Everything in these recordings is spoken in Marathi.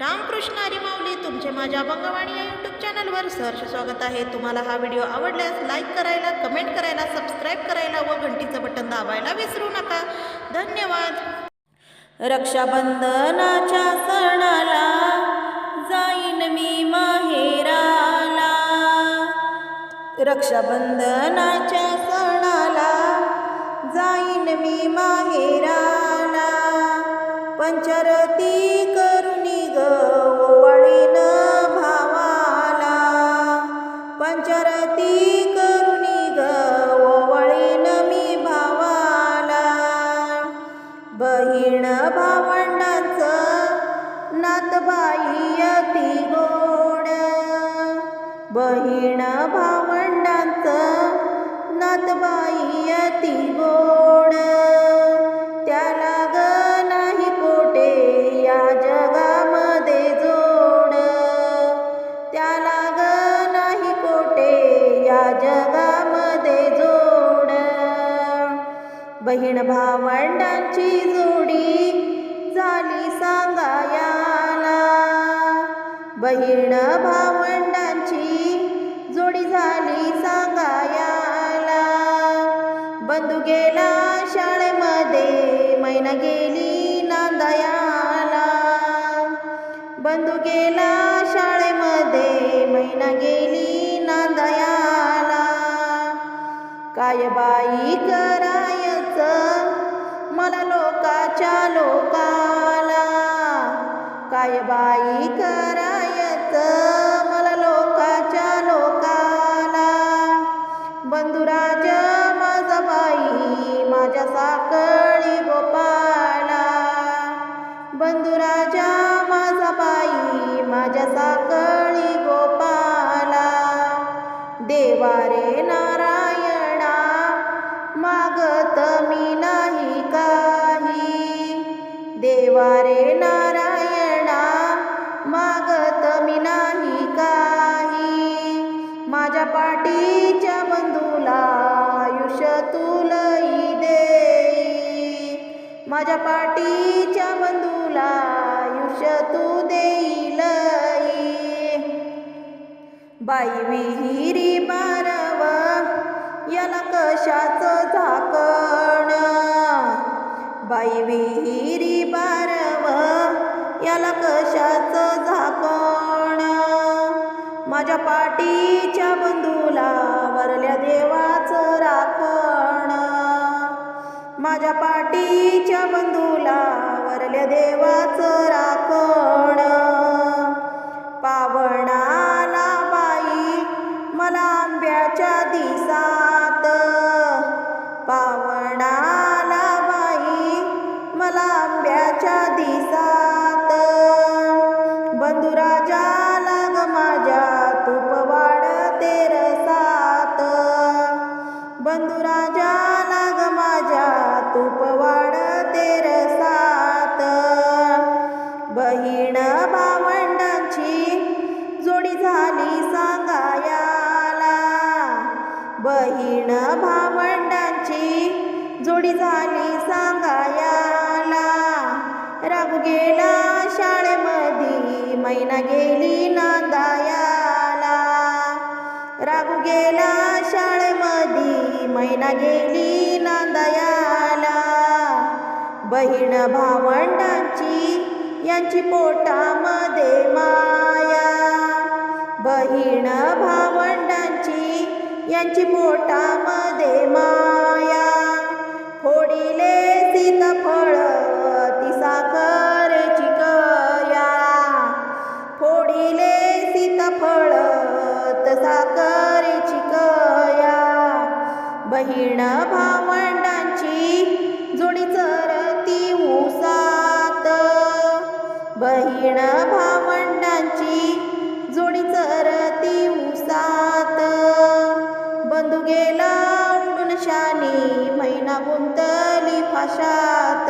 रामकृष्ण हरी माऊली तुमचे माझ्या अभंगवाणी या यूट्यूब चॅनलवर सहर्ष स्वागत आहे। तुम्हाला हा व्हिडिओ आवडल्यास लाईक करायला, कमेंट करायला, सबस्क्राईब करायला व घंटीचं बटन दाबायला विसरू नका। धन्यवाद। रक्षाबंधनाच्या सणाला जाईन मी माहेराला, रक्षाबंधनाच्या सणाला जाईन मी माहेराला, पंचरती करुणी ग ओवाळीन भावाला, पंचरती करुणी ग ओवाळीन मी भावाला, बहीण भावंडांचं नातबाई अति गोड, बहीण भावंडांचं नातबाई अति गोड, त्याला ग नाही कोठे या जगामध्ये जोड, त्याला ग नाही कोठे या जगामध्ये जोड, बहीण भावंडांची जोडी झाली सांगायाला, बहीण भावंडांची जोडी झाली सांगायाला, बंधू गेला शाळेमध्ये मैना गेली नांदायाला, बंधू गेला शाळेमध्ये मैना गेली नांदायाला, काय बाई करायचं मला लोकाच्या लोकाला, काय बाई करायचं मला लोकाच्या लोकाला, बंधुराज माझा बाई माझ्या साकळी गोपाला, बंधुराजा माझा बाई माझ्या साकळी गोपाला, देवारे नारायणा मागत मी नाही काही, देवारे नारायणा मागत मी नाही काही, माझ्या पाठीच्या बंधूला आयुष्य तुलई देई, माझ्या पाठीच्या बंधूला आयुष्य तू देईल, बाई विहिरी बारव याला कशाचं झाकण, बाई विहिरी बारव याला कशाचं झाकण, माझ्या पाठीच्या बंधूला वरल्या देवाचं राखण, माझ्या पाठीच्या बंधूला वरल्या देवाचं राखण, पावणाला बाई मला आंब्याच्या दिसात, पावणाला बाई मला आंब्याच्या दिसात, बंधुराजाला ग माझ्या तूप वाढते रसात, बंधुराजाला ग माझ्या तूप वाढते रसात, बहीण भावंडांची जोडी झाली सांगायाला, बहीण भावंडांची जोडी झाली सांगायाला, राघू गेला शाळेमध्ये मैना गेली नांदायाला, राघू गेला शाळेमध्ये मैना गेली नांदायाला, बहीण भावंडांची यांची पोटामध्ये माया, बहीण भावंडांची यांची पोटामध्ये माया, फोडिले सीताफळ ती साखरेची कया, फोडिले सीताफळ त साखरेची कया, बहीण भावंडांची जोडी चरती उसात, बहीण भावंडांची जोडी चरती उसात, बंधू गेला उडून शानी मैना गुंतली फाशात,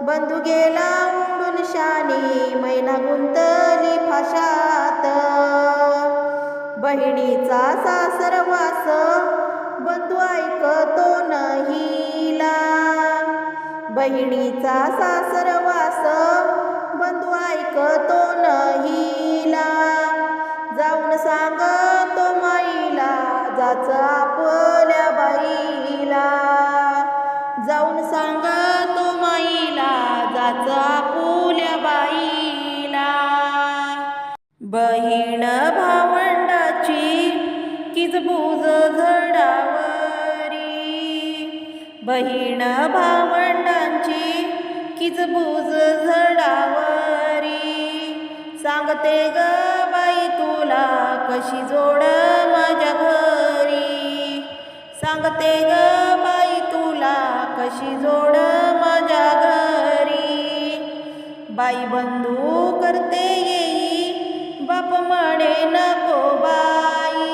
बंधू गेला उडून शानी मैना गुंतली फाशात, बहिणीचा सासरवास बंधू ऐकतो नहीला, बहिणीचा सासरवास बंधू ऐकतो जाच आपल्या बाईला, जाऊन सांगतो माईला जाच आपुल्या बाईला. बहीण भावंडाची किजबूज झडावरी, बहीण भावंडांची किजबूज झडावरी. सांगते ग बाई तुला कशी जोड माझ्या घरी, सांगते ग बाई तुला कशी जोड माझ्या घरी. बाई बंधू करते येई बाप म्हणे नको बाई,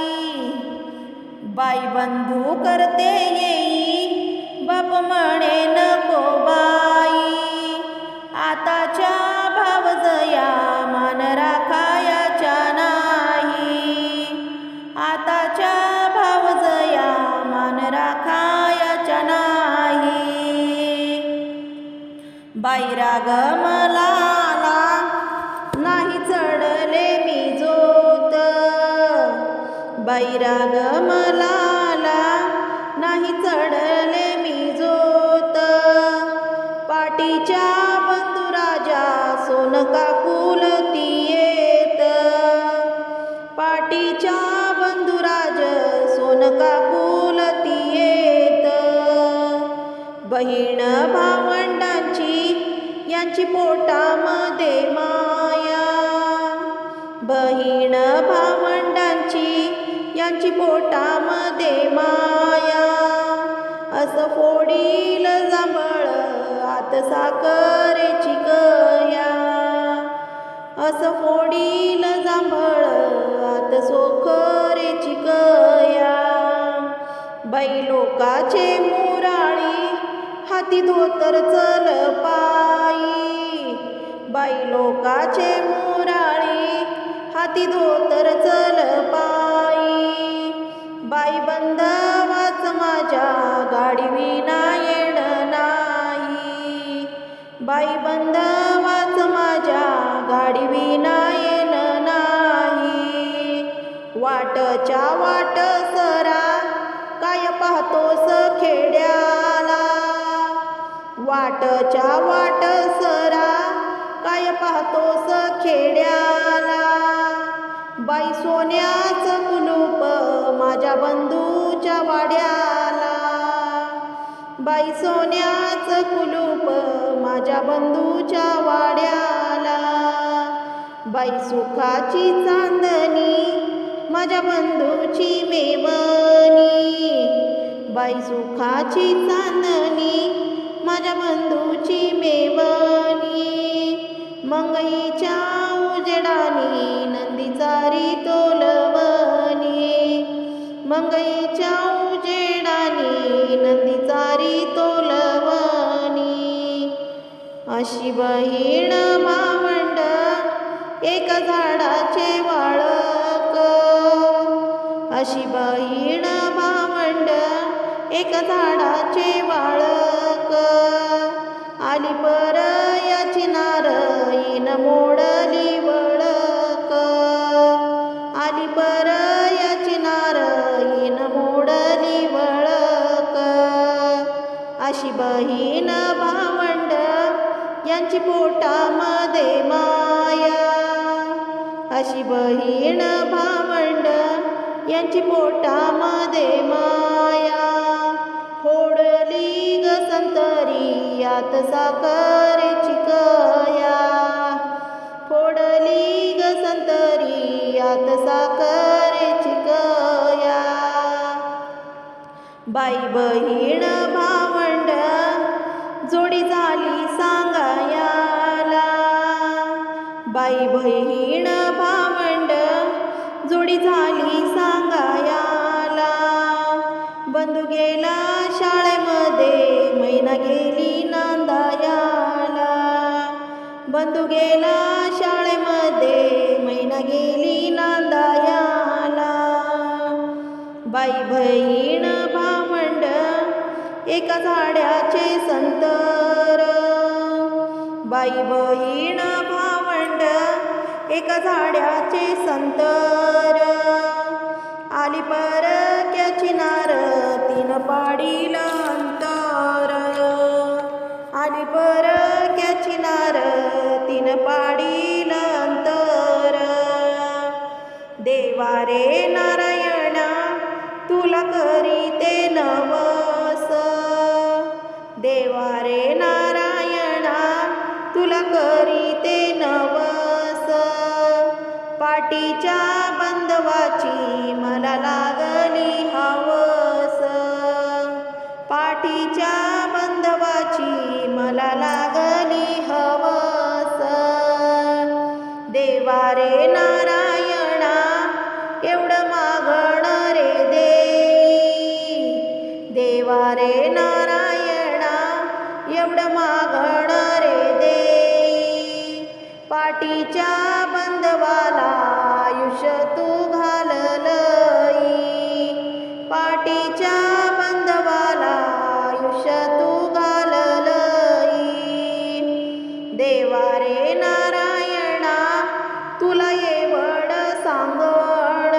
बाई बंधू करते येई बाप म्हणे नको बाई. आताच्या भावजया मान राखायाच्या नाही, आताच्या भावजया मान राखायाच्या नाही. बाईराग मला नाही चढले मी जोत, बाईराग मला नाही चढले मी जोत. पाटीच्या बंधुराजा सोनका कुलती येत, पाटीच्या बंधुराज सोनका कुलती येत. बहीण भावंडांची यांची पोटामध्ये माया, बहीण भावंडांची यांची पोटामध्ये माया. असं फोडील जांभळ आत साखरेची कया, असं फोडील जांभळ आत साखरेची कया. बाई लोकाचे मुराळी हाती धोतर चल पायी, बाई लोकाचे मुराळी हाती धोतर चल पायी. बाई बंधवाच माझ्या गाडीविना येण नाही, बाई बंधवाच माझ्या गाडीविना येण नाही. वाटच्या वाट सरा काय पाहतोस खेड्याला, वाटच्या वाट सरा काय पाहतोस खेड्याला. बाई सोन्याचं कुलूप माझ्या बंधूच्या वाड्याला, बाई सोन्याचं कुलूप माझ्या बंधूच्या वाड्याला. बाई सुखाची चांदणी माझ्या बंधूची मेवणी, बाई सुखाची चांदणी माझ्या बंधूची मेवणी. मंगईच्या उजेडानी नंदीचारी तोलवणी, मंगईच्या उजेडानी नंदीचारी तोलवणी. अशी बहीण भावंड एका झाडाचे वाळक, अशी बहीण भावंड एका झाडाचे वाळक. आली पर याची नारळीन मोडली वळक, आली पर याची नारळीन मोडली वळक. अशी बहीण भावंड यांची पोटामध्ये माया, अशी बहीण भावंड यांची पोटामध्ये माया. फोडली ग संतरी यात साखरेची कया, फोडली ग संतरी यात साखरेची कया. बाई बहीण भावंड जोडी झाली सांगायाला, बाई बहीण भावंड जोडी झाली सांगायाला. बंधू गेला शाळेमध्ये मैना गेली नांदायाला, बंधू गेला शाळेमध्ये मैना गेली नांदायाला. बाई बहीण भावंड एका झाडाचे संतर, बाई बहीण भावंड एका झाडाचे संतर. आली परक्याची पाडील अंतर आली परक्याची नार तिन पाडील अंतर देवा रे नारायणा तुला करीते नवस देवा रे नारायणा तुला करीते नवस पाटीच्या बंधवाची मला लागली हवस पाटीच्या बंधवाची मला लागली हवस देवा रे नारायणा एवढं मागण रे देई देवा रे नारायणा एवढं मागण रे देई पाटीच्या बंधवाला आयुष्य तू घाललई पाटीच्या बंधवाला आयुष्य तू घाललई देवा रे नारायणा तुला एवढ सांगण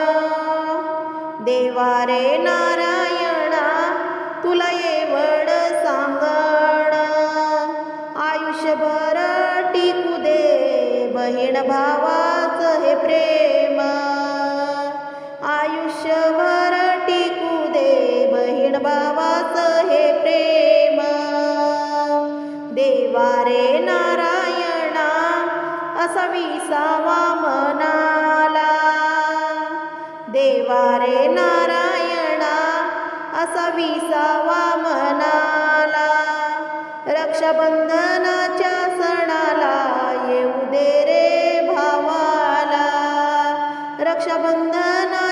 देवा रे नारायणा तुला एवढ सांगण आयुष्यभर टिकू दे बहीण भावाचं हे प्रेम आयुष्यभर टिकू दे बहीण भावाचं हे प्रेम देवा रे नारायणा असा विसावा मनाला देवा रे नारायणा असा विसावा मनाला रक्षाबंधनाच्या सणाला येऊ दे रे भावाला रक्षाबंधना